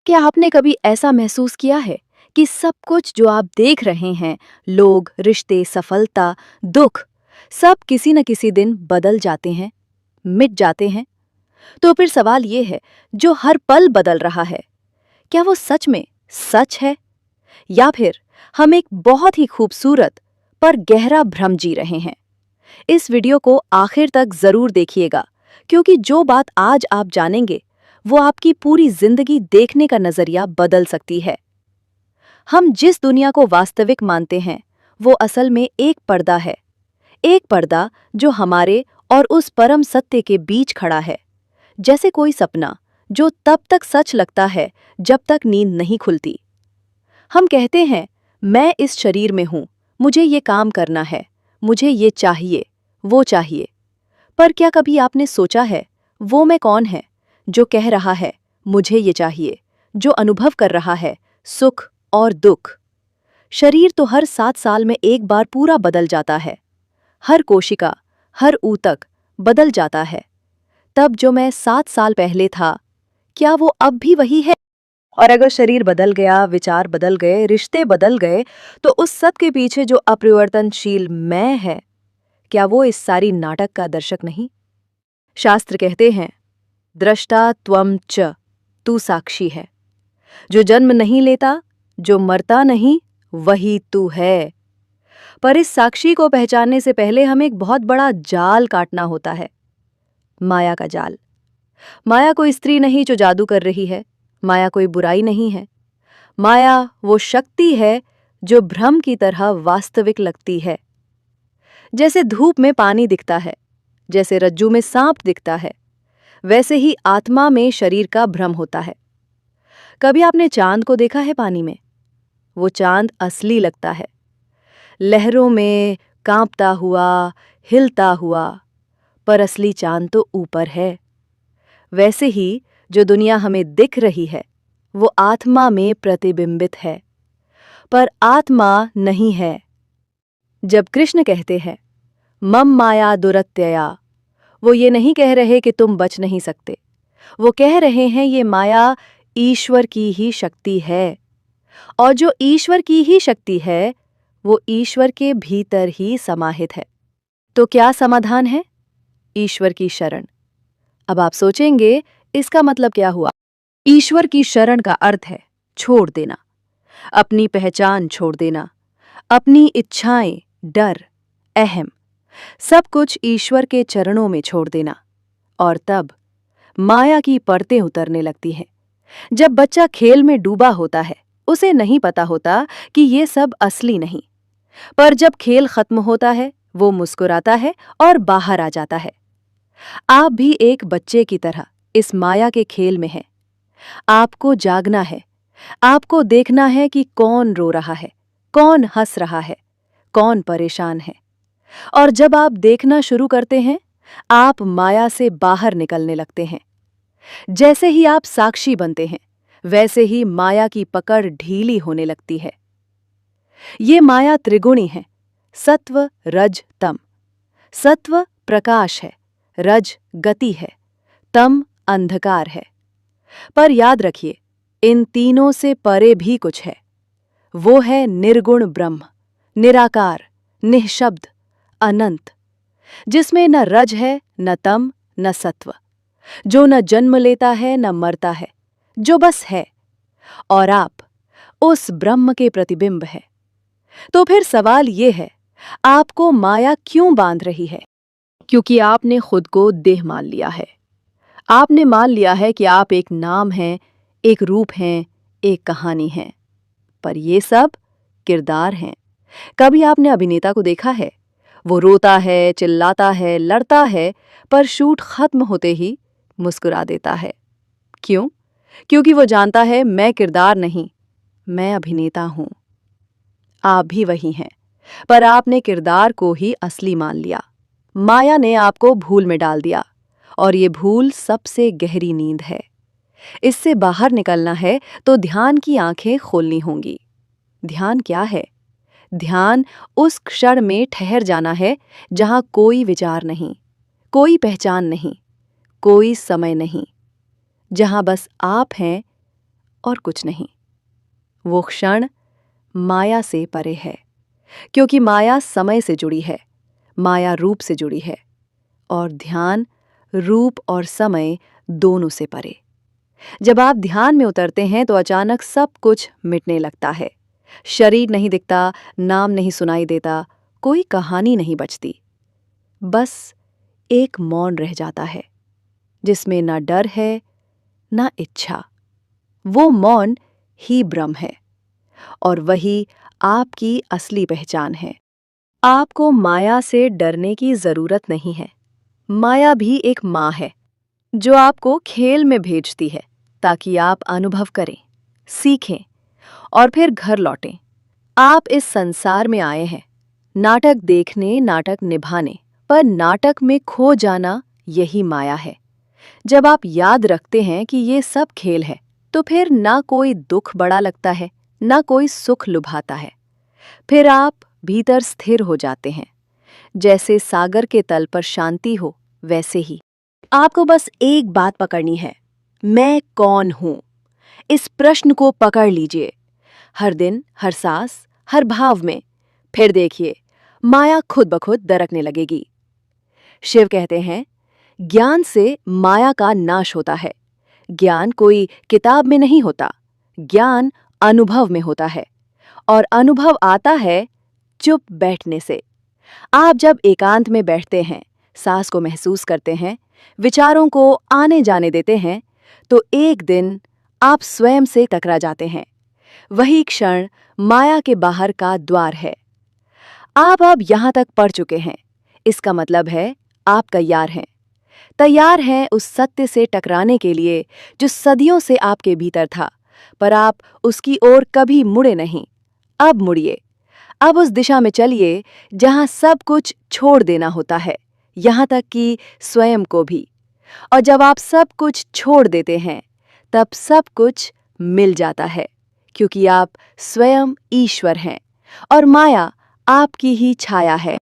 क्या आपने कभी ऐसा महसूस किया है कि सब कुछ जो आप देख रहे हैं, लोग, रिश्ते, सफलता, दुख, सब किसी न किसी दिन बदल जाते हैं, मिट जाते हैं? तो फिर सवाल ये है, जो हर पल बदल रहा है, क्या वो सच में सच है? या फिर हम एक बहुत ही खूबसूरत पर गहरा भ्रम जी रहे हैं? इस वीडियो को आखिर तक जरूर देखिएगा, क्योंकि जो बात आज आप जानेंगे, वो आपकी पूरी जिंदगी देखने का नजरिया बदल सकती है। हम जिस दुनिया को वास्तविक मानते हैं, वो असल में एक पर्दा है। एक पर्दा जो हमारे और उस परम सत्य के बीच खड़ा है। जैसे कोई सपना जो तब तक सच लगता है जब तक नींद नहीं खुलती। हम कहते हैं, मैं इस शरीर में हूं, मुझे ये काम करना है, मुझे ये चाहिए, वो चाहिए। पर क्या कभी आपने सोचा है, वो मैं कौन है जो कह रहा है मुझे ये चाहिए, जो अनुभव कर रहा है सुख और दुख? शरीर तो हर 7 साल में एक बार पूरा बदल जाता है। हर कोशिका, हर ऊतक बदल जाता है। तब जो मैं 7 साल पहले था, क्या वो अब भी वही है? और अगर शरीर बदल गया, विचार बदल गए, रिश्ते बदल गए, तो उस सब के पीछे जो अपरिवर्तनशील मैं है, क्या वो इस सारी नाटक का दर्शक नहीं? शास्त्र कहते हैं, दृष्टा त्वम च, तू साक्षी है। जो जन्म नहीं लेता, जो मरता नहीं, वही तू है। पर इस साक्षी को पहचानने से पहले हमें एक बहुत बड़ा जाल काटना होता है। माया का जाल। माया कोई स्त्री नहीं जो जादू कर रही है। माया कोई बुराई नहीं है। माया वो शक्ति है जो भ्रम की तरह वास्तविक लगती है। जैसे धूप में पानी दिखता है, जैसे रज्जू में सांप दिखता है, वैसे ही आत्मा में शरीर का भ्रम होता है। कभी आपने चांद को देखा है पानी में? वो चांद असली लगता है, लहरों में कांपता हुआ, हिलता हुआ, पर असली चांद तो ऊपर है। वैसे ही जो दुनिया हमें दिख रही है, वो आत्मा में प्रतिबिंबित है, पर आत्मा नहीं है। जब कृष्ण कहते हैं, मम माया दुरत्यया, वो ये नहीं कह रहे कि तुम बच नहीं सकते। वो कह रहे हैं ये माया ईश्वर की ही शक्ति है, और जो ईश्वर की ही शक्ति है, वो ईश्वर के भीतर ही समाहित है। तो क्या समाधान है? ईश्वर की शरण। अब आप सोचेंगे, इसका मतलब क्या हुआ? ईश्वर की शरण का अर्थ है छोड़ देना, अपनी पहचान छोड़ देना, अपनी इच्छाएं, डर, अहम, सब कुछ ईश्वर के चरणों में छोड़ देना। और तब माया की परतें उतरने लगती हैं। जब बच्चा खेल में डूबा होता है, उसे नहीं पता होता कि ये सब असली नहीं। पर जब खेल खत्म होता है, वो मुस्कुराता है और बाहर आ जाता है। आप भी एक बच्चे की तरह इस माया के खेल में हैं। आपको जागना है, आपको देखना है कि कौन रो रहा है, कौन हंस रहा है, कौन परेशान है। और जब आप देखना शुरू करते हैं, आप माया से बाहर निकलने लगते हैं। जैसे ही आप साक्षी बनते हैं, वैसे ही माया की पकड़ ढीली होने लगती है। ये माया त्रिगुणी है, सत्व, रज, तम। सत्व प्रकाश है, रज गति है, तम अंधकार है। पर याद रखिए, इन तीनों से परे भी कुछ है। वो है निर्गुण ब्रह्म, निराकार, निःशब्द, अनंत, जिसमें न रज है, न तम, न सत्व, जो न जन्म लेता है, न मरता है, जो बस है। और आप उस ब्रह्म के प्रतिबिंब है। तो फिर सवाल ये है, आपको माया क्यों बांध रही है? क्योंकि आपने खुद को देह मान लिया है। आपने मान लिया है कि आप एक नाम हैं, एक रूप हैं, एक कहानी है। पर ये सब किरदार हैं। कभी आपने अभिनेता को देखा है? वो रोता है, चिल्लाता है, लड़ता है, पर शूट खत्म होते ही मुस्कुरा देता है। क्यों? क्योंकि वो जानता है, मैं किरदार नहीं, मैं अभिनेता हूं। आप भी वही हैं, पर आपने किरदार को ही असली मान लिया। माया ने आपको भूल में डाल दिया, और ये भूल सबसे गहरी नींद है। इससे बाहर निकलना है तो ध्यान की आंखें खोलनी होंगी। ध्यान क्या है? ध्यान उस क्षण में ठहर जाना है जहां कोई विचार नहीं, कोई पहचान नहीं, कोई समय नहीं, जहां बस आप हैं और कुछ नहीं। वो क्षण माया से परे है, क्योंकि माया समय से जुड़ी है, माया रूप से जुड़ी है, और ध्यान रूप और समय दोनों से परे। जब आप ध्यान में उतरते हैं तो अचानक सब कुछ मिटने लगता है। शरीर नहीं दिखता, नाम नहीं सुनाई देता, कोई कहानी नहीं बचती। बस एक मौन रह जाता है, जिसमें ना डर है ना इच्छा। वो मौन ही ब्रह्म है, और वही आपकी असली पहचान है। आपको माया से डरने की जरूरत नहीं है। माया भी एक माँ है, जो आपको खेल में भेजती है ताकि आप अनुभव करें, सीखें और फिर घर लौटें। आप इस संसार में आए हैं नाटक देखने, नाटक निभाने, पर नाटक में खो जाना यही माया है। जब आप याद रखते हैं कि ये सब खेल है, तो फिर ना कोई दुख बड़ा लगता है, ना कोई सुख लुभाता है। फिर आप भीतर स्थिर हो जाते हैं, जैसे सागर के तल पर शांति हो वैसे ही। आपको बस एक बात पकड़नी है, मैं कौन हूं? इस प्रश्न को पकड़ लीजिए, हर दिन, हर सांस, हर भाव में। फिर देखिए, माया खुद ब खुद दरकने लगेगी। शिव कहते हैं, ज्ञान से माया का नाश होता है। ज्ञान कोई किताब में नहीं होता, ज्ञान अनुभव में होता है, और अनुभव आता है चुप बैठने से। आप जब एकांत में बैठते हैं, सांस को महसूस करते हैं, विचारों को आने जाने देते हैं, तो एक दिन आप स्वयं से टकरा जाते हैं। वही क्षण माया के बाहर का द्वार है। आप अब यहां तक पढ़ चुके हैं, इसका मतलब है आप तैयार हैं उस सत्य से टकराने के लिए जो सदियों से आपके भीतर था, पर आप उसकी ओर कभी मुड़े नहीं। अब मुड़िए, अब उस दिशा में चलिए जहां सब कुछ छोड़ देना होता है, यहां तक कि स्वयं को भी। और जब आप सब कुछ छोड़ देते हैं, तब सब कुछ मिल जाता है, क्योंकि आप स्वयं ईश्वर हैं और माया आपकी ही छाया है।